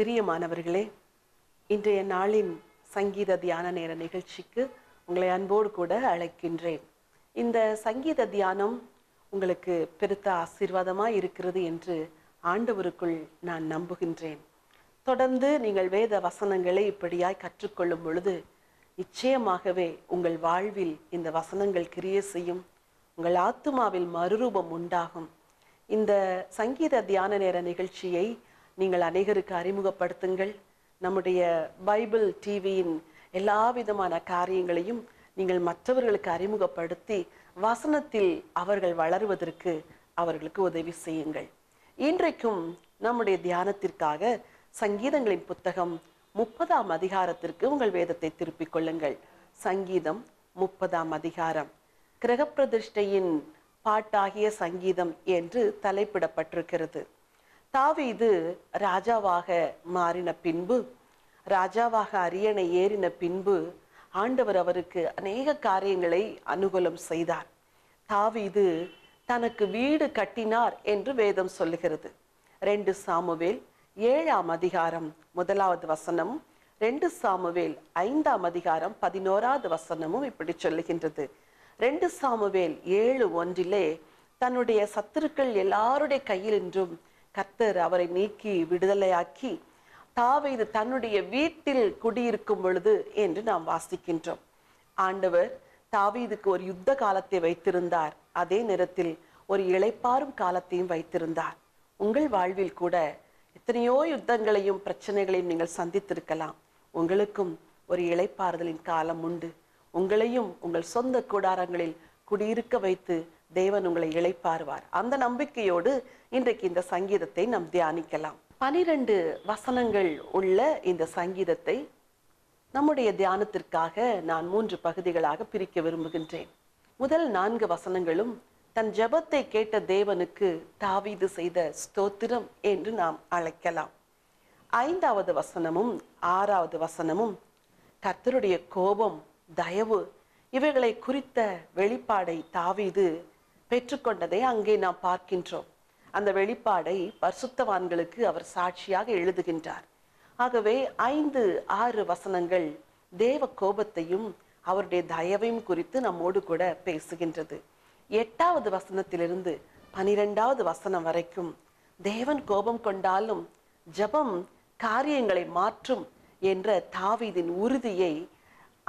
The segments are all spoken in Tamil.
பிரியமானவர்களே, இன்றைய நாளின் சங்கீத தியான நேர நிகழ்ச்சிக்கு உங்களை அன்போடு கூட அழைக்கின்றேன். இந்த சங்கீத தியானம் உங்களுக்கு பெருத்த ஆசீர்வாதமாய் இருக்கிறது என்று ஆண்டவருக்குள் நான் நம்புகின்றேன். தொடர்ந்து நீங்கள் வேத வசனங்களை இப்படியாய் கற்றுக்கொள்ளும் பொழுது நிச்சயமாகவே உங்கள் வாழ்வில் இந்த வசனங்கள் கிரியை செய்யும், உங்கள் ஆத்துமாவில் மறுரூபம் உண்டாகும். இந்த சங்கீத தியான நேர நிகழ்ச்சியை நீங்கள் அநேகருக்கு அறிமுகப்படுத்துங்கள். நம்முடைய பைபிள் டிவியின் எல்லா விதமான காரியங்களையும் நீங்கள் மற்றவர்களுக்கு அறிமுகப்படுத்தி வசனத்தில் அவர்கள் வளருவதற்கு அவர்களுக்கு உதவி செய்யுங்கள். இன்றைக்கும் நம்முடைய தியானத்திற்காக சங்கீதங்களின் புத்தகம் 30ஆம் அதிகாரத்திற்கு உங்கள் வேதத்தை திருப்பிக் கொள்ளுங்கள். சங்கீதம் 30ஆம் அதிகாரம் கிரகப்பிரதிஷ்டையின் பாட்டாகிய சங்கீதம் என்று தலைப்பிடப்பட்டிருக்கிறது. தாவீது ராஜாவாக மாறின பின்பு, ராஜாவாக அரியணை ஏறின பின்பு ஆண்டவர் அவருக்கு அநேக காரியங்களை அனுகூலம் செய்தார். தாவீது தனக்கு வீடு கட்டினார் என்று வேதம் சொல்லுகிறது. 2 சாமுவேல் 7ஆம் அதிகாரம் 1வது வசனம், 2 சாமுவேல் 5ஆம் அதிகாரம் 11வது வசனமும் இப்படி சொல்லுகின்றது. 2 சாமுவேல் 7:1 தன்னுடைய சத்துருக்கள் எல்லாருடைய கையில் நின்றும் கர்த்தர் அவரை நீக்கி விடுதலையாக்கி தாவீது தன்னுடைய வீட்டில் குடியிருக்கும் பொழுது என்று நாம் வாசிக்கின்றோம். ஆண்டவர் தாவீதுக்கு ஒரு யுத்த காலத்தை வைத்திருந்தார், அதே நேரத்தில் ஒரு இளைப்பாறும் காலத்தையும் வைத்திருந்தார். உங்கள் வாழ்வில் கூட எத்தனையோ யுத்தங்களையும் பிரச்சனைகளையும் நீங்கள் சந்தித்திருக்கலாம். உங்களுக்கும் ஒரு இளைப்பாறுதலின் காலம் உண்டு. உங்களையும் உங்கள் சொந்த கூடாரங்களில் குடியிருக்க வைத்து தேவன் உங்களை இளைப்பாறுவார். அந்த நம்பிக்கையோடு இன்றைக்கு இந்த சங்கீதத்தை நாம் தியானிக்கலாம். 12 வசனங்கள் உள்ள இந்த சங்கீதத்தை நம்முடைய தியானத்திற்காக நான் 3 பகுதிகளாக பிரிக்க விரும்புகின்றேன். முதல் 4 வசனங்களும் தன் ஜெபத்தை கேட்ட தேவனுக்கு தாவீது செய்த ஸ்தோத்திரம் என்று நாம் அழைக்கலாம். 5வது வசனமும் 6வது வசனமும் கர்த்தருடைய கோபம், தயவு இவைகளை குறித்த வெளிப்பாடை தாவீது பெற்றுக்கொண்டதை அங்கே நாம் பார்க்கின்றோம். அந்த வெளிப்பாடை பரிசுத்தவான்களுக்கு அவர் சாட்சியாக எழுதுகின்றார். ஆகவே 5, 6 வசனங்கள் தேவ கோபத்தையும் அவருடைய தயவையும் குறித்து நம்மோடு கூட பேசுகின்றது. 8வது வசனத்திலிருந்து 12வது வசனம் வரைக்கும் தேவன் கோபம் கொண்டாலும் ஜெபம் காரியங்களை மாற்றும் என்ற தாவீதின் உறுதியை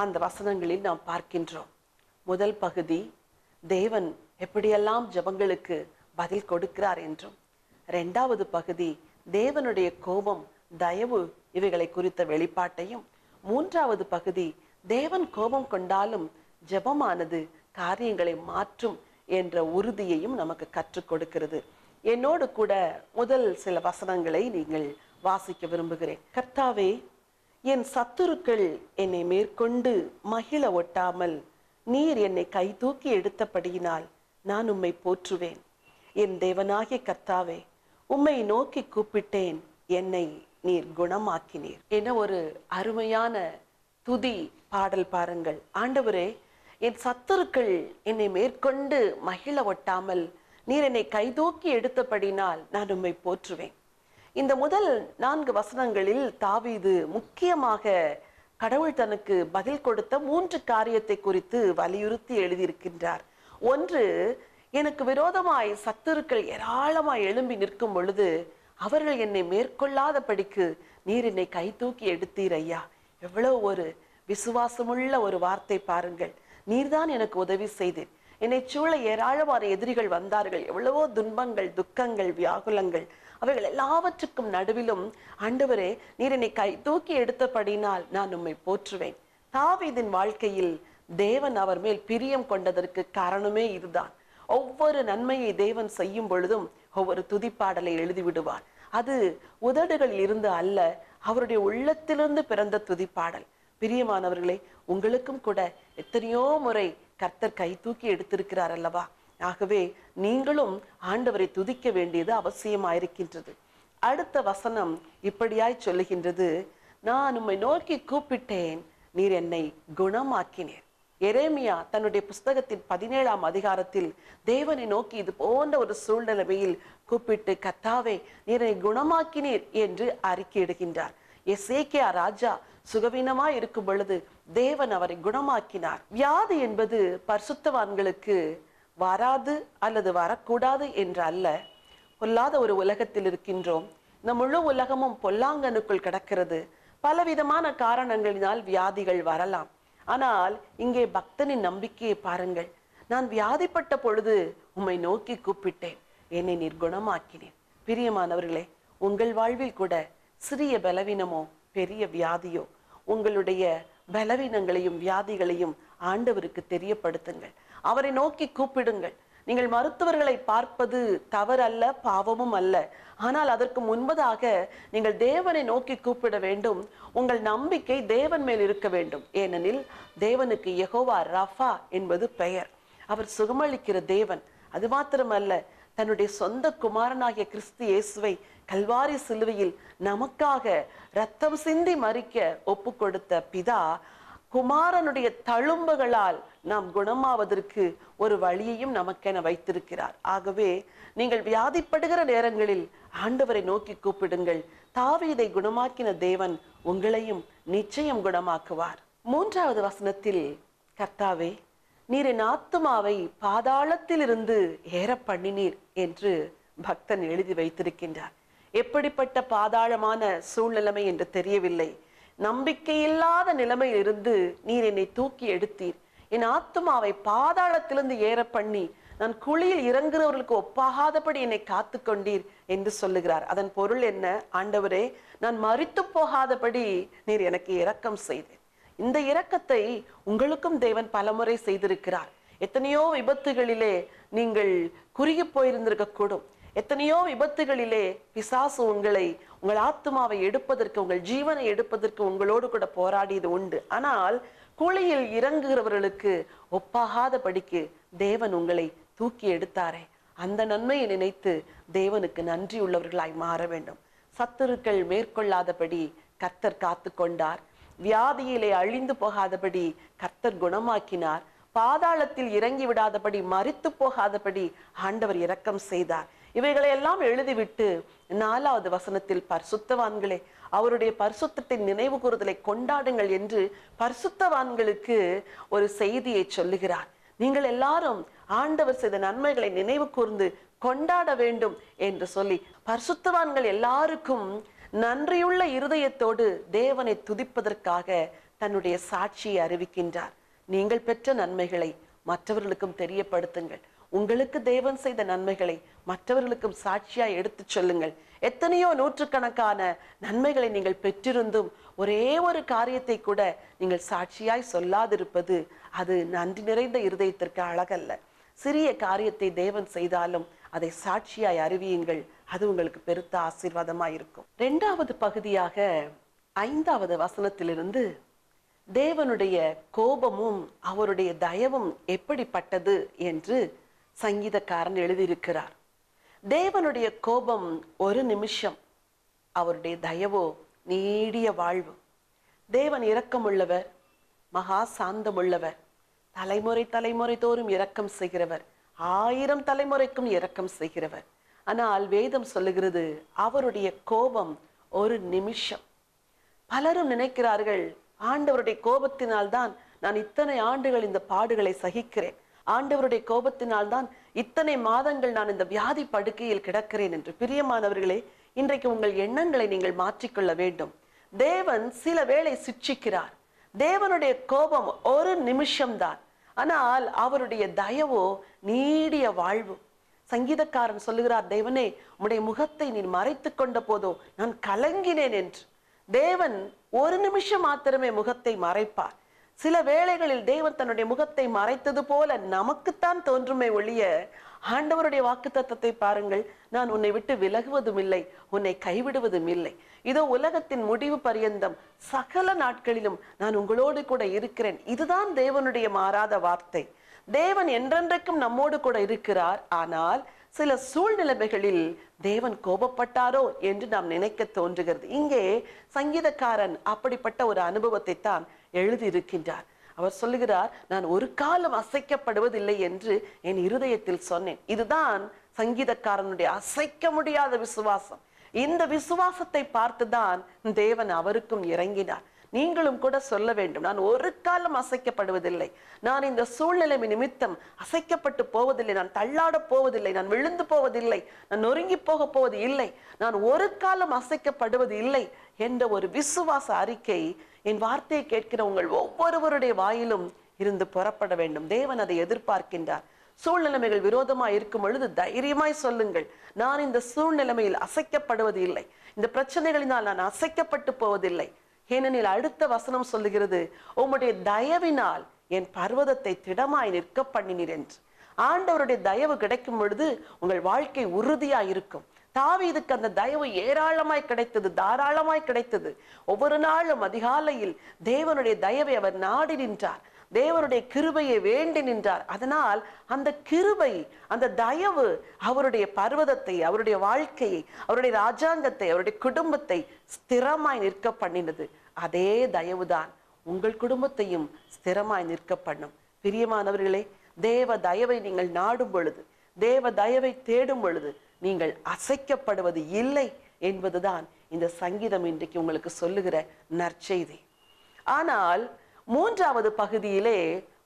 அந்த வசனங்களில் நாம் பார்க்கின்றோம். முதல் பகுதி தேவன் எப்படியெல்லாம் ஜெபங்களுக்கு பதில் கொடுக்கிறார் என்றும், 2வது பகுதி தேவனுடைய கோபம், தயவு இவைகளை குறித்த வெளிப்பாட்டையும், 3வது பகுதி தேவன் கோபம் கொண்டாலும் ஜெபமானது காரியங்களை மாற்றும் என்ற உறுதியையும் நமக்கு கற்றுக் கொடுக்கிறது. என்னோடு கூட முதல் சில வசனங்களை நீங்கள் வாசிக்க விரும்புகிறேன். கர்த்தாவே, என் சத்துருக்கள் என்னை மேற்கொண்டு மகிழ ஒட்டாமல் நீர் என்னை கை தூக்கி எடுத்தபடியினால் நான் உம்மை போற்றுவேன். என் தேவனாகிய கர்த்தாவே, உம்மை நோக்கி கூப்பிட்டேன், என்னை நீர் குணமாக்கினீர் என ஒரு அருமையான துதி பாடல் பாருங்கள். ஆண்டவரே, என் சத்துருக்கள் என்னை மேற்கொண்டு மகிழ ஒட்டாமல் நீர் என்னை கைதூக்கி எடுத்தபடினால் நான் உம்மை போற்றுவேன். இந்த முதல் 4 வசனங்களில் தாவீது முக்கியமாக கடவுள் தனக்கு பதில் கொடுத்த 3 காரியத்தை குறித்து வலியுறுத்தி எழுதியிருக்கின்றார். ஒன்று, எனக்கு விரோதமாய் சத்துருக்கள் ஏராளமாய் எழும்பி நிற்கும் பொழுது அவர்கள் என்னை மேற்கொள்ளாதபடிக்கு நீர் என்னை கை தூக்கி எடுத்தீர் ஐயா. எவ்வளவு ஒரு விசுவாசமுள்ள ஒரு வார்த்தை பாருங்கள். நீர்தான் எனக்கு உதவி செய்தீர். என்னை சூழ ஏராளமான எதிரிகள் வந்தார்கள். எவ்வளவோ துன்பங்கள், துக்கங்கள், வியாகுலங்கள், அவைகள் எல்லாவற்றுக்கும் நடுவிலும் ஆண்டவரே, நீர் என்னை கை தூக்கி எடுத்தபடினால் நான் உம்மை போற்றுவேன். தாவீதின் வாழ்க்கையில் தேவன் அவர் மேல் பிரியம் கொண்டதற்கு காரணமே இதுதான். ஒவ்வொரு நன்மையை தேவன் செய்யும் பொழுதும் ஒவ்வொரு துதிப்பாடலை எழுதி விடுவார். அது உதடுகளில் இருந்து அல்ல, அவருடைய உள்ளத்திலிருந்து பிறந்த துதிப்பாடல். பிரியமானவர்களே, உங்களுக்கும் கூட எத்தனையோ முறை கர்த்தர் கை தூக்கி எடுத்திருக்கிறார் அல்லவா? ஆகவே நீங்களும் ஆண்டவரை துதிக்க வேண்டியது அவசியமாயிருக்கின்றது. அடுத்த வசனம் இப்படியாய் சொல்லுகின்றது, நான் உம்மை நோக்கி கூப்பிட்டேன், நீர் என்னை குணமாக்கினீர். எரேமியா தன்னுடைய புஸ்தகத்தின் 17ஆம் அதிகாரத்தில் தேவனை நோக்கி இது போன்ற ஒரு சூழ்நிலையில் கூப்பிட்டு, கர்த்தாவே நீர் என்னை குணமாக்கினீர் என்று அறிக்கையிடுகின்றார். எசேக்கியா ராஜா சுகவீனமாய் இருக்கும் பொழுது தேவன் அவரை குணமாக்கினார். வியாதி என்பது பரிசுத்தவான்களுக்கு வராது அல்லது வரக்கூடாது என்று அல்ல. பொல்லாத ஒரு உலகத்தில் இருக்கின்றோம். இந்த முழு உலகமும் பொல்லாங்கனுக்குள் கிடக்கிறது. பலவிதமான காரணங்களினால் வியாதிகள் வரலாம். ஆனால் இங்கே பக்தனின் நம்பிக்கையை பாருங்கள். நான் வியாதிப்பட்ட பொழுது உம்மை நோக்கி கூப்பிட்டேன், என்னை நீர் குணமாக்கினேன். பிரியமானவர்களே, உங்கள் வாழ்வில் கூட சிறிய பலவீனமோ பெரிய வியாதியோ, உங்களுடைய பலவீனங்களையும் வியாதிகளையும் ஆண்டவருக்கு தெரியப்படுத்துங்கள். அவரை நோக்கி கூப்பிடுங்கள். நீங்கள் மருத்துவர்களை பார்ப்பது தவறல்ல, பாவமும் அல்ல. ஆனால் அதற்கு முன்பதாக நீங்கள் தேவனை நோக்கி கூப்பிட வேண்டும். உங்கள் நம்பிக்கை தேவன் மேல் இருக்க வேண்டும். ஏனெனில் தேவனுக்கு யெகோவா ரஃபா என்பது பெயர். அவர் சுகமளிக்கிற தேவன். அது மாத்திரமல்ல, தன்னுடைய சொந்த குமாரனாகிய கிறிஸ்து இயேசுவை கல்வாரி சிலுவையில் நமக்காக ரத்தம் சிந்தி மரிக்க ஒப்பு கொடுத்த பிதா குமாரனுடைய தழும்புகளால் நாம் குணமாவதற்கு ஒரு வழியையும் நமக்கென வைத்திருக்கிறார். ஆகவே நீங்கள் வியாதிப்படுகிற நேரங்களில் ஆண்டவரை நோக்கி கூப்பிடுங்கள். தாவீதை குணமாக்கின தேவன் உங்களையும் நிச்சயம் குணமாக்குவார். 3வது வசனத்தில், கர்த்தாவே நீர் என் ஆத்துமாவை பாதாளத்தில் இருந்து ஏற பண்ணினீர் என்று பக்தன் எழுதி வைத்திருக்கின்றார். எப்படிப்பட்ட பாதாளமான சூழ்நிலைமை என்று தெரியவில்லை. நம்பிக்கையில்லாத நிலைமையில் இருந்து நீர் என்னை தூக்கி எடுத்தீர். என் ஆத்துமாவை பாதாளத்திலிருந்து ஏற பண்ணி நான் குழியில் இறங்குறவர்களுக்கு ஒப்பாகாதபடி என்னை காத்து கொண்டீர் என்று சொல்லுகிறார். அதன் பொருள் என்ன? ஆண்டவரே, நான் மரித்து போகாதபடி நீர் எனக்கு இரக்கம் செய்தீர். இந்த இரக்கத்தை உங்களுக்கும் தேவன் பலமுறை செய்திருக்கிறார். எத்தனையோ விபத்துகளிலே நீங்கள் குறுகி போயிருந்திருக்க கூடும். எத்தனையோ விபத்துகளிலே பிசாசு உங்கள் ஆத்துமாவை எடுப்பதற்கு, உங்கள் ஜீவனை எடுப்பதற்கு உங்களோடு கூட போராடியது உண்டு. ஆனால் குழியில் இறங்குகிறவர்களுக்கு ஒப்பாகாதபடிக்கு தேவன் உங்களை தூக்கி எடுத்தாரே, அந்த நன்மையை நினைத்து தேவனுக்கு நன்றி உள்ளவர்களாய் மாற வேண்டும். சத்துருக்கள் மேற்கொள்ளாதபடி கர்த்தர் காத்து கொண்டார். வியாதியிலே அழிந்து போகாதபடி கர்த்தர் குணமாக்கினார். பாதாளத்தில் இறங்கி விடாதபடி, மரித்து போகாதபடி ஆண்டவர் இரக்கம் செய்தார். இவைகளை எல்லாம் எழுதிவிட்டு 4வது வசனத்தில், பரிசுத்தவான்களே அவருடைய பரிசுத்தத்தை நினைவு கூறுதலை கொண்டாடுங்கள் என்று பரிசுத்தவான்களுக்கு ஒரு செய்தியை சொல்லுகிறார். நீங்கள் எல்லாரும் ஆண்டவர் செய்த நன்மைகளை நினைவு கூர்ந்து கொண்டாட வேண்டும் என்று சொல்லி பரிசுத்தவான்கள் எல்லாருக்கும் நன்றியுள்ள இருதயத்தோடு தேவனை துதிப்பதற்காக தன்னுடைய சாட்சியை அறிவிக்கின்றார். நீங்கள் பெற்ற நன்மைகளை மற்றவர்களுக்கும் தெரியப்படுத்துங்கள். உங்களுக்கு தேவன் செய்த நன்மைகளை மற்றவர்களுக்கும் சாட்சியாய் எடுத்து சொல்லுங்கள். எத்தனையோ நூற்றுக்கணக்கான நன்மைகளை நீங்கள் பெற்றிருந்தும் ஒரே ஒரு காரியத்தை கூட நீங்கள் சாட்சியாய் சொல்லாதிருப்பது அது நன்றி நிறைந்த இருதயத்திற்கு அழகல்ல. சிறிய காரியத்தை தேவன் செய்தாலும் அதை சாட்சியாய் அறிவியுங்கள். அது உங்களுக்கு பெருத்த ஆசீர்வாதமாய் இருக்கும். 2வது பகுதியாக 5வது வசனத்திலிருந்து தேவனுடைய கோபமும் அவருடைய தயவும் எப்படிப்பட்டது என்று சங்கீதக்காரன் எழுதியிருக்கிறார். தேவனுடைய கோபம் ஒரு நிமிஷம், அவருடைய தயவோ நீடிய வாழ்வு. தேவன் இரக்கமுள்ளவர், மகா சாந்தமுள்ளவர், தலைமுறை தலைமுறை தோறும் இரக்கம் செய்கிறவர், 1000 தலைமுறைக்கும் இரக்கம் செய்கிறவர். ஆனால் வேதம் சொல்லுகிறது அவருடைய கோபம் ஒரு நிமிஷம். பலரும் நினைக்கிறார்கள், ஆண்டவருடைய கோபத்தினால் தான் நான் இத்தனை ஆண்டுகள் இந்த பாடுகளை சகிக்கிறேன், ஆண்டவருடைய கோபத்தினால் தான் இத்தனை மாதங்கள் நான் இந்த வியாதி படுக்கையில் கிடக்கிறேன் என்று. பிரியமானவர்களே, இன்றைக்கு உங்கள் எண்ணங்களை நீங்கள் மாற்றிக்கொள்ள வேண்டும். தேவன் சில வேளை சிட்சிக்கிறார். தேவனுடைய கோபம் ஒரு நிமிஷம்தான், ஆனால் அவருடைய தயவோ நீடிய வாழ்வு. சங்கீதக்காரன் சொல்லுகிறார், தேவனே உம்முடைய முகத்தை நீ மறைத்து கொண்ட போதோ நான் கலங்கினேன் என்று. தேவன் ஒரு நிமிஷம் மாத்திரமே முகத்தை மறைப்பார். சில வேளைகளில் தேவன் தன்னுடைய முகத்தை மறைத்தது போல நமக்குத்தான் தோன்றுமே ஒழிய, ஆண்டவருடைய வாக்குத்தத்தத்தை பாருங்கள், நான் உன்னை விட்டு விலகுவதும் இல்லை, உன்னை கைவிடுவதும் இல்லை. இதோ உலகத்தின் முடிவு பரியந்தம் சகல நாட்களிலும் நான் உங்களோடு கூட இருக்கிறேன். இதுதான் தேவனுடைய மாறாத வார்த்தை. தேவன் என்றென்றைக்கும் நம்மோடு கூட இருக்கிறார். ஆனால் சில சூழ்நிலைகளில் தேவன் கோபப்பட்டாரோ என்று நாம் நினைக்க தோன்றுகிறது. இங்கே சங்கீதக்காரன் அப்படிப்பட்ட ஒரு அனுபவத்தை தான் எழுதியிருக்கின்றார். அவர் சொல்லுகிறார், நான் ஒரு காலம் அசைக்கப்படுவதில்லை என்று என் இருதயத்தில் சொன்னேன். இதுதான் சங்கீதக்காரனுடைய அசைக்க முடியாத விசுவாசம். இந்த விசுவாசத்தை பார்த்துதான் தேவன் அவருக்கும் இறங்கினார். நீங்களும் கூட சொல்ல வேண்டும், நான் ஒரு காலம் அசைக்கப்படுவதில்லை, நான் இந்த சூழ்நிலை நிமித்தம் அசைக்கப்பட்டு போவதில்லை, நான் தள்ளாட போவதில்லை, நான் விழுந்து போவதில்லை, நான் நொறுங்கி போக போவது இல்லை, நான் ஒரு காலம் அசைக்கப்படுவது இல்லை என்ற ஒரு விசுவாச அறிக்கை என் வார்த்தையை கேட்கிற உங்கள் ஒவ்வொருவருடைய வாயிலும் இருந்து புறப்பட வேண்டும். தேவன் அதை எதிர்பார்க்கின்றார். சூழ்நிலைமைகள் விரோதமாய் இருக்கும் பொழுது தைரியமாய் சொல்லுங்கள், நான் இந்த சூழ்நிலைமையில் அசைக்கப்படுவது இல்லை, இந்த பிரச்சனைகளினால் நான் அசைக்கப்பட்டு போவதில்லை. ஏனெனில் அடுத்த வசனம் சொல்லுகிறது, உம்முடைய தயவினால் என் பர்வதத்தை திடமாய் நிற்க பண்ணினீர் என்று. ஆண்டவருடைய தயவு கிடைக்கும் பொழுது உங்கள் வாழ்க்கை உறுதியாய் இருக்கும். தாவீதுக்கு அந்த தயவு ஏராளமாய் கிடைத்தது, தாராளமாய் கிடைத்தது. ஒவ்வொரு நாளும் அதிகாலையில் தேவனுடைய தயவை அவர் நாடி நின்றார், தேவனுடைய கிருபையை வேண்டி நின்றார். அதனால் அந்த கிருபை, அந்த தயவு அவருடைய பர்வதத்தை, அவருடைய வாழ்க்கையை, அவருடைய ராஜாங்கத்தை, அவருடைய குடும்பத்தை ஸ்திரமாய் நிற்க பண்ணினது. அதே தயவுதான் உங்கள் குடும்பத்தையும் ஸ்திரமாய் நிற்க பண்ணும். பிரியமானவர்களே, தேவ தயவை நீங்கள் நாடும் பொழுது, தேவ தயவை தேடும் பொழுது நீங்கள் அசைக்கப்படுவது இல்லை என்பதுதான் இந்த சங்கீதம் இன்றைக்கு உங்களுக்கு சொல்லுகிற நற்செய்தி. ஆனால் மூன்றாவது பகுதியிலே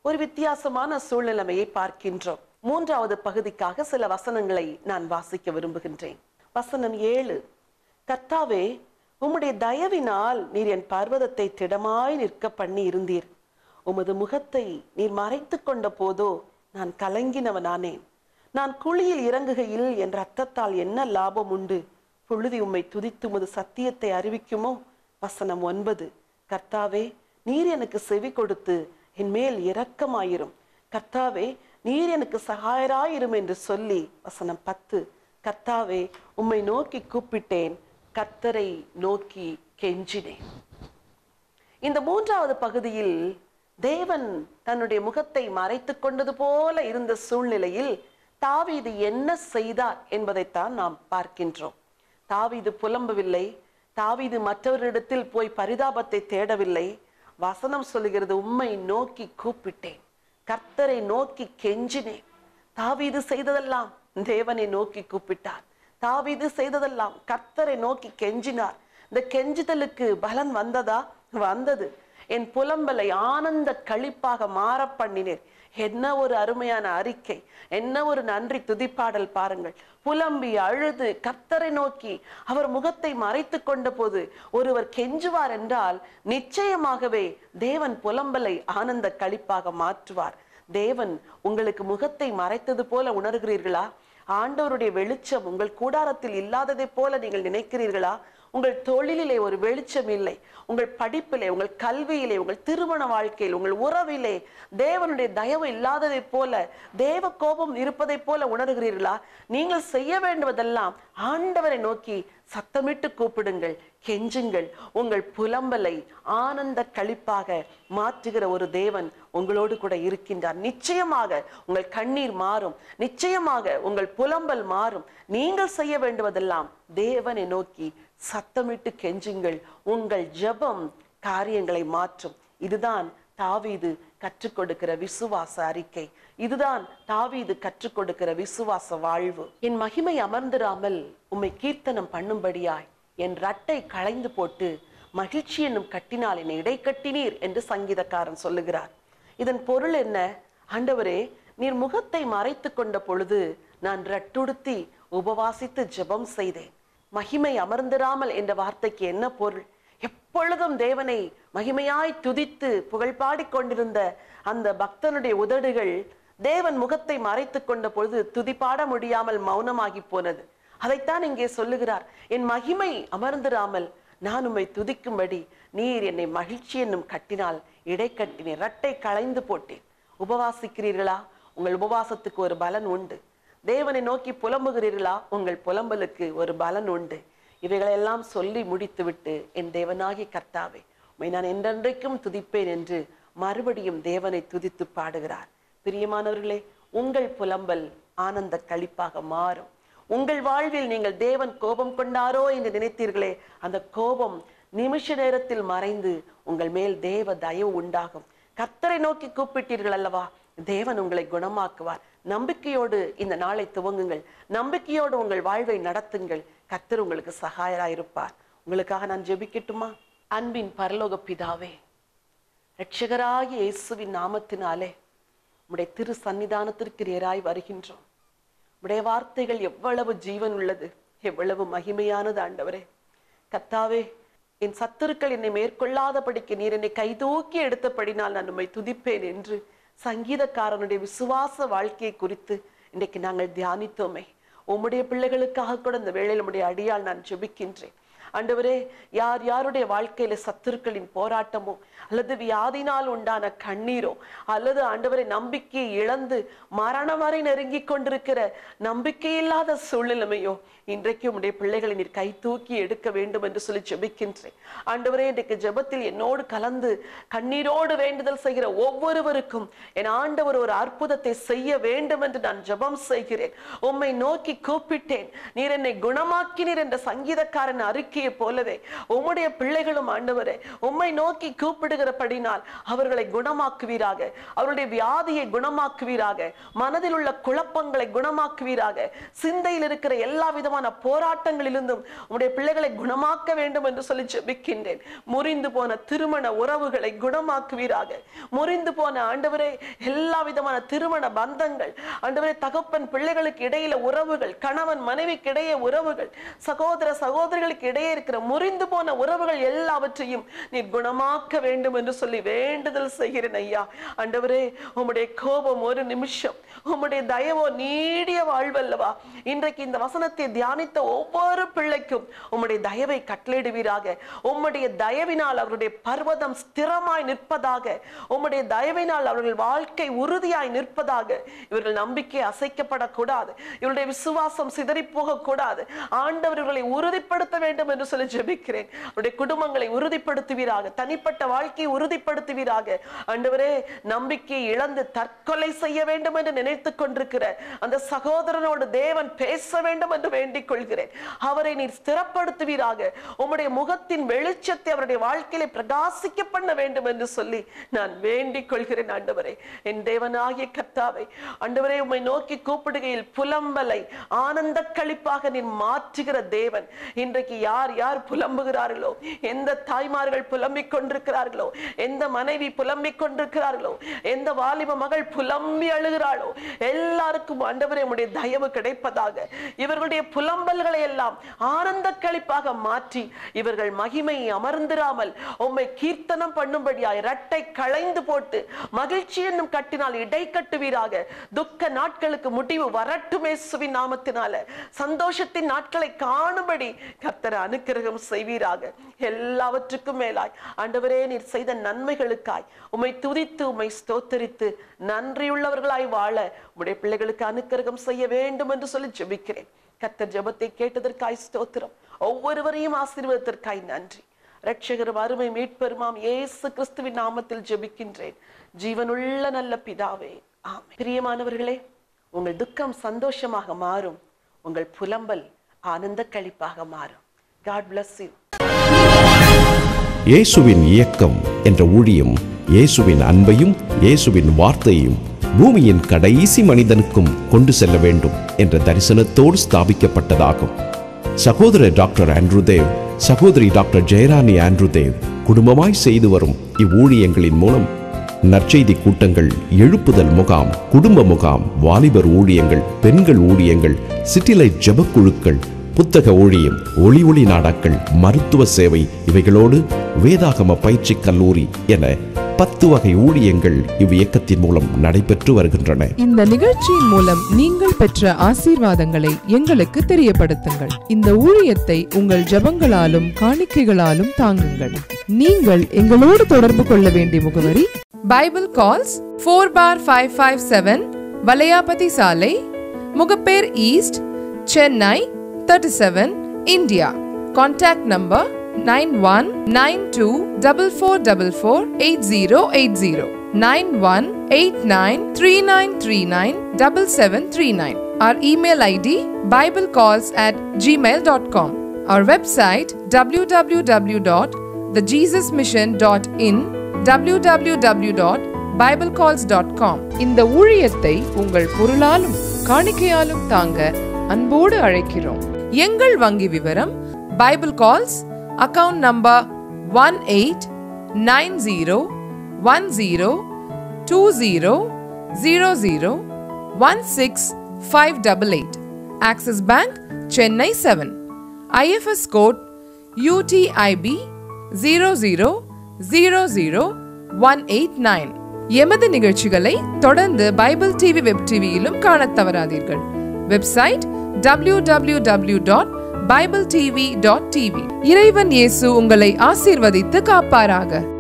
ஒரு வித்தியாசமான சூழ்நிலைமையை பார்க்கின்றோம். மூன்றாவது பகுதிக்காக சில வசனங்களை நான் வாசிக்க விரும்புகின்றேன். வசனம் 7, கர்த்தாவே, உம்முடைய தயவினால் நீர் என் பர்வதத்தை திடமாய் நிற்க பண்ணி இருந்தீர். உமது முகத்தை நீர் மறைத்து கொண்ட போதோ நான் கலங்கினவனானேன். நான் குழியில் இறங்குகையில் என் ரத்தத்தால் என்ன லாபம் உண்டு? புழுதி உம்மை துதித்து உமது சத்தியத்தை அறிவிக்குமோ? வசனம் 9, கர்த்தாவே, நீர் எனக்கு செவி கொடுத்து என் மேல் இரக்கமாயிரும். கர்த்தாவே, நீர் எனக்கு சகாயராயிரும் என்று சொல்லி வசனம் 10, கர்த்தாவே, உம்மை நோக்கி கூப்பிட்டேன், கர்த்தரை நோக்கி கெஞ்சினேன். இந்த மூன்றாவது பகுதியில் தேவன் தன்னுடைய முகத்தை மறைத்து கொண்டது போல இருந்த சூழ்நிலையில் தாவீது என்ன செய்தார் என்பதைத்தான் நாம் பார்க்கின்றோம். தாவீது புலம்பவில்லை, தாவீது மற்றவரிடத்தில் போய் பரிதாபத்தை தேடவில்லை. வசனம் சொல்லுகிறது, உம்மை நோக்கி கூப்பிட்டேன், கர்த்தரை நோக்கி கெஞ்சினேன். தாவீது செய்ததெல்லாம் தேவனை நோக்கி கூப்பிட்டார். தாவீது செய்ததெல்லாம் கர்த்தரை நோக்கி கெஞ்சினார். இந்த கெஞ்சுதலுக்கு பலன் வந்ததா? வந்தது. என் புலம்பலை ஆனந்த களிப்பாக மாற பண்ணினேன். என்ன ஒரு அருமையான அறிக்கை, என்ன ஒரு நன்றி துதிப்பாடல் பாருங்கள். புலம்பி அழுது கர்த்தரை நோக்கி அவர் முகத்தை மறைத்து கொண்ட போது ஒருவர் கெஞ்சுவார் என்றால் நிச்சயமாகவே தேவன் புலம்பலை ஆனந்த களிப்பாக மாற்றுவார். தேவன் உங்களுக்கு முகத்தை மறைத்தது போல உணர்கிறீர்களா? ஆண்டவருடைய வெளிச்சம் உங்கள் கூடாரத்தில் இல்லாததை போல நீங்கள் நினைக்கிறீர்களா? உங்கள் தொழிலிலே ஒரு வெளிச்சம் இல்லை, உங்கள் படிப்பிலே, உங்கள் கல்வியிலே, உங்கள் திருமண வாழ்க்கையில், உங்கள் உறவிலே தேவனுடைய தயவு இல்லாததை போல, தேவ கோபம் இருப்பதை போல உணர்கிறீர்களா? நீங்கள் செய்ய வேண்டுவதெல்லாம் ஆண்டவரை நோக்கி சத்தமிட்டு கூப்பிடுங்கள், கெஞ்சுங்கள். உங்கள் புலம்பலை ஆனந்த களிப்பாக மாற்றுகிற ஒரு தேவன் உங்களோடு கூட இருக்கின்றார். நிச்சயமாக உங்கள் கண்ணீர் மாறும், நிச்சயமாக உங்கள் புலம்பல் மாறும். நீங்கள் செய்ய வேண்டுவதெல்லாம் தேவனை நோக்கி சத்தமிட்டு கெஞ்சுங்கள். உங்கள் ஜெபம் காரியங்களை மாற்றும். இதுதான் தாவீது கற்றுக் கொடுக்கிற விசுவாச அறிக்கை. இதுதான் தாவீது கற்றுக் கொடுக்கிற விசுவாச வாழ்வு. என் மகிமை அமர்ந்திராமல் உம்மை கீர்த்தனம் பண்ணும்படியாய் என் ரட்டை களைந்து போட்டு மகிழ்ச்சி என்னும் கட்டினால் என்னை இடை கட்டினீர் என்று சங்கீதக்காரன் சொல்லுகிறார். இதன் பொருள் என்ன? ஆண்டவரே, நீர் முகத்தை மறைத்து கொண்ட பொழுது நான் ரட்டுடுத்தி உபவாசித்து ஜெபம் செய்தேன். மகிமை அமர்ந்திராமல் என்ற வார்த்தைக்கு என்ன பொருள்? எப்பொழுதும் தேவனை மகிமையாய் துதித்து புகழ் பாடிக்கொண்டிருந்த அந்த பக்தனுடைய உதடுகள் தேவன் முகத்தை மறைத்து கொண்ட பொழுது துதிப்பாட முடியாமல் மௌனமாகி போனது. அதைத்தான் இங்கே சொல்லுகிறார். என் மகிமை அமர்ந்திராமல் நான் உம்மை துதிக்கும்படி நீர் என்னை மகிழ்ச்சி என்னும் கட்டினால் இடை கட்டினேன், ரட்டை களைந்து போட்டேன். உபவாசிக்கிறீர்களா? உங்கள் உபவாசத்துக்கு ஒரு பலன் உண்டு. தேவனை நோக்கி புலம்புகிறீர்களா? உங்கள் புலம்பலுக்கு ஒரு பலன் உண்டு. இவைகளெல்லாம் சொல்லி முடித்துவிட்டு, என் தேவனாகி கர்த்தாவே, உம்மை நான் என்றென்றைக்கும் துதிப்பேன் என்று மறுபடியும் தேவனை துதித்து பாடுகிறார். பிரியமானவர்களே, உங்கள் புலம்பல் ஆனந்த களிப்பாக மாறும். உங்கள் வாழ்வில் நீங்கள் தேவன் கோபம் கொண்டாரோ என்று நினைத்தீர்களே, அந்த கோபம் நிமிஷ நேரத்தில் மறைந்து உங்கள் மேல் தேவ தயவு உண்டாகும். கர்த்தரை நோக்கி கூப்பிட்டீர்கள் அல்லவா, தேவன் உங்களை குணமாக்குவார். நம்பிக்கையோடு இந்த நாளை துவங்குங்கள். நம்பிக்கையோடு உங்கள் வாழ்வை நடத்துங்கள். கர்த்தர் உங்களுக்கு சகாயராயிருப்பார். உங்களுக்காக நான் ஜெபிக்கட்டுமா? அன்பின் பரலோக பிதாவே, இரட்சகராகிய இயேசுவின் நாமத்தினாலே உம்முடைய திரு சன்னிதானத்திற்கு நேராய் வருகின்றோம். உம்முடைய வார்த்தைகள் எவ்வளவு ஜீவன் உள்ளது, எவ்வளவு மகிமையானது ஆண்டவரே. கர்த்தாவே, என் சத்துருக்கள் என்னை மேற்கொள்ளாதபடிக்கு நீர் என்னை கைதூக்கி எடுத்தபடினால் நான் உம்மை துதிப்பேன் என்று சங்கீதக்காரனுடைய விசுவாச வாழ்க்கையை குறித்து இன்றைக்கு நாங்கள் தியானித்தோமே. உம்முடைய பிள்ளைகளுக்காக கூட இந்த வேளையில் உம்முடைய அடியால் நான் ஜெபிக்கின்றேன். ஆண்டவரே, யார் யாருடைய வாழ்க்கையில சத்துருக்களின் போராட்டமோ அல்லது வியாதினால் உண்டான கண்ணீரோ அல்லது ஆண்டவரை நம்பிக்கையை இழந்து மரணம் வரை நெருங்கி கொண்டிருக்கிற நம்பிக்கையில்லாத சூழ்நிலைமையோ இன்றைக்கு உம்முடைய பிள்ளைகளை நீர் கை தூக்கி எடுக்க வேண்டும் என்று சொல்லி ஜெபிக்கின்றேன். ஆண்டவரே, இன்றைக்கு ஜெபத்தில் என்னோடு கலந்து கண்ணீரோடு வேண்டுதல் செய்கிற ஒவ்வொருவருக்கும் என் ஆண்டவர் ஒரு அற்புதத்தை செய்ய வேண்டும் என்று நான் ஜெபம் செய்கிறேன். உம்மை நோக்கி கூப்பிட்டேன், நீர் என்னை குணமாக்கினீர் என்ற சங்கீதக்காரன் அறிக்கையை போலவே உம்முடைய பிள்ளைகளும் ஆண்டவரே உம்மை நோக்கி கூப்பிடுகிறபடினால் அவர்களை குணமாக்குவீராக, அவருடைய வியாதியை குணமாக்குவீராக, மனதில் உள்ள குழப்பங்களை குணமாக்குவீராக, சிந்தையில் இருக்கிற எல்லா விதமான போராட்டங்களிலிருந்தும் உம்முடைய பிள்ளைகளை குணமாக்க வேண்டும் என்று சொல்லி ஜெபிக்கின்றேன். முறிந்து போன திருமண உறவுகளை குணமாக்குவீராக. முறிந்து போன ஆண்டவரே எல்லா விதமான திருமண பந்தங்கள், ஆண்டவரே தகப்பன் பிள்ளைகளுக்கு இடையில உறவுகள், கணவன் மனைவிக்கு இடையே உறவுகள், சகோதர சகோதரிகளுக்கு இடையே இருக்கிற முறிந்து போன உறவுகள் எல்லாவற்றையும் நீர் குணமாக்க வேண்டும் என்று சொல்லி வேண்டுதல் செய்கிறேன் ஐயா. ஆண்டவரே, உம்முடைய கோபம் ஒரு நிமிஷம், உம்முடைய தயவோ நீடிய வாழ்வல்லவா. இன்றைக்கு இந்த வசனத்தை தியானித்த ஒவ்வொரு பிள்ளைக்கும் உம்முடைய தயவை கட்டளையிடுவீராக. உம்முடைய தயவினால் அவருடைய பர்வதம் ஸ்திரமாய் நிற்பதாக. உம்முடைய தயவினால் அவர்கள் வாழ்க்கை உறுதியாய் நிற்பதாக. இவர்கள் நம்பிக்கை அசைக்கப்படக்கூடாது, இவருடைய விசுவாசம் சிதறி போகக்கூடாது. ஆண்டவர் இவர்களை உறுதிப்படுத்த வேண்டும் என்று சொல்லி ஜெபிக்கிறேன். அவருடைய குடும்பங்களை உறுதிப்படுத்துவீராக, தனிப்பட்ட வாழ்க்கையை உறுதிப்படுத்துவீராக. ஆண்டவரே, நம்பிக்கை இழந்து தற்கொலை செய்ய வேண்டும் என்று நினைத்துக் கொண்டிருக்கிற அந்த சகோதரனோடு தேவன் பேச வேண்டும் என்று வேண்டிக் கொள்கிறேன். அவரை நீர் ஸ்திரப்படுத்துவீராக. உம்முடைய முகத்தின் வெளிச்சத்தை அவருடைய வாழ்க்கையிலே பிரகாசிக்க பண்ண வேண்டும் என்று சொல்லி நான் வேண்டிக் கொள்கிறேன். ஆண்டவரே, என் தேவனாகிய கர்த்தாவே, ஆண்டவரே உம்மை நோக்கி கூப்பிடுகையில் புலம்பலை ஆனந்த களிப்பாக நீர் மாற்றுகிற தேவன். இன்றைக்கு யார் யார் புலம்புகிறார்களோ, எந்த தாய்மார்கள் புலம்பிக் கொண்டிருக்கிறார்களோ, எந்த மனைவி புலம்பிக் கொண்டிருக்கிறார்களோ, எந்த வாலிப மகள் புலம்பி அழுகிறாளோ, எல்லாருக்கும் ஆண்டவரே உம்முடைய தயவு கிடைப்பதாக. இவர்களுடைய புலம்பல்களை எல்லாம் ஆனந்த களிப்பாக மாற்றி இவர்கள் மகிமை அமர்ந்திராமல் உம்மை கீர்த்தனம் பண்ணும்படியாய் இரட்டை களைந்து போட்டு மகிழ்ச்சி என்னும் கட்டினால் இடை கட்டுவீராக. துக்க நாட்களுக்கு முடிவு வரட்டுமே இயேசுவின் நாமத்தினால. சந்தோஷத்தின் நாட்களை காணும்படி கர்த்தர் அனுக்கிரகம் செய்வீராக. எல்லாவற்றுக்கும் மேலாய் ஆண்டவரே, நீர் செய்த நன்மைகளுக்காய் உம்மை துதித்து உம்மை ஸ்தோத்தரித்து நன்றியுள்ளவர்களாய் வாழ உம்முடைய பிள்ளைகளுக்கு அனுக்கிரகம் செய்ய வேண்டும் என்று சொல்லி ஜெபிக்கிறேன். கர்த்தர் ஜெபத்தை கேட்டதற்காய் ஸ்தோத்திரம். ஒவ்வொருவரையும் ஆசீர்வாதத்திற்காய் நன்றி. இரட்சகரும் அருமை மீட்பெருமாம் இயேசு கிறிஸ்துவின் நாமத்தில் ஜெபிக்கின்றேன் ஜீவனுள்ள நல்ல பிதாவே, ஆமென். பிரியமானவர்களே, உங்கள் துக்கம் சந்தோஷமாக மாறும், உங்கள் புலம்பல் ஆனந்த களிப்பாக மாறும். God bless you. இயேசுவின் இயக்கம் என்ற ஊழியம் இயேசுவின் அன்பையும் இயேசுவின் வார்த்தையையும் பூமியின் கடைசி மனிதனுக்கும் கொண்டு செல்ல வேண்டும் என்ற தரிசனத்தோடு ஸ்தாபிக்கப்பட்டதாகும். சகோதரர் டாக்டர் ஆண்ட்ரூ தேவ், சகோதரி டாக்டர் ஜெயராணி ஆண்ட்ரூ தேவ் குடும்பமாய் செய்து வரும் இவ்வூழியங்களின் மூலம் நற்செய்தி கூட்டங்கள், எழுப்புதல் முகாம், குடும்ப முகாம், வாலிபர் ஊழியங்கள், பெண்கள் ஊழியங்கள், சிட்டிலைட் ஜெபக்குழுக்கள், புத்தக ஊழியம், ஒளி நாடாக்கள், மருத்துவ சேவை, இவைகளோடு வேதாகம பயிற்சி கல்லூரி என 10 வகை ஊழியங்கள் இவ்வியக்கத்தின் மூலம் நடைபெற்று வருகின்றன. இந்த நிகழ்ச்சியின் மூலம் நீங்கள் பெற்ற ஆசீர்வாதங்களை எங்களுக்கு தெரியப்படுத்துங்கள். இந்த ஊழியத்தை உங்கள் ஜெபங்களாலும் காணிக்கைகளாலும் தாங்குங்கள். நீங்கள் எங்களோடு தொடர்பு கொள்ள வேண்டிய முகவரி பைபிள் கால்ஸ் 4/557 வலையாபதி சாலை, Mogappair east, Chennai 37, India. Contact number 919244448080 918939397739. Our email ID biblecalls@gmail.com. Our website www.thejesusmission.in, www.biblecalls.com. இந்த ஊழியத்தை உங்கள் பொருளாலும் காணிக்கையாலும் தாங்க அன்போடு அழைக்கிறோம். எங்கள் வங்கி விவரம்: Bible calls, account number 189020001658, Axis Bank, Chennai 7, IFS code UTIB 0000189. எமது நிகழ்ச்சிகளை தொடர்ந்து பைபிள் டிவி வெப் டிவியிலும் காணத் தவறாதீர்கள். Website www.bibletv.tv. இறைவன் இயேசு உங்களை ஆசீர்வதித்து காப்பாராக.